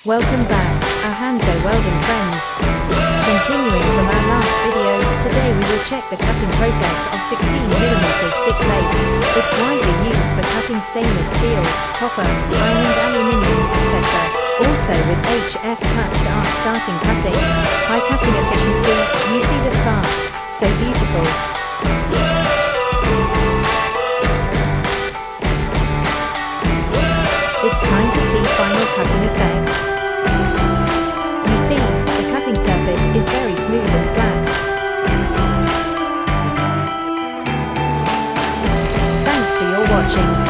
Welcome back, our Hanzo Welding friends. Continuing from our last video, today we will check the cutting process of 16mm thick plates. It's widely used for cutting stainless steel, copper, iron and aluminium, etc. Also with HF touched arc starting cutting. High cutting efficiency, you see the sparks, so beautiful. It's time to see final cutting effect. You see, the cutting surface is very smooth and flat. Thanks for your watching.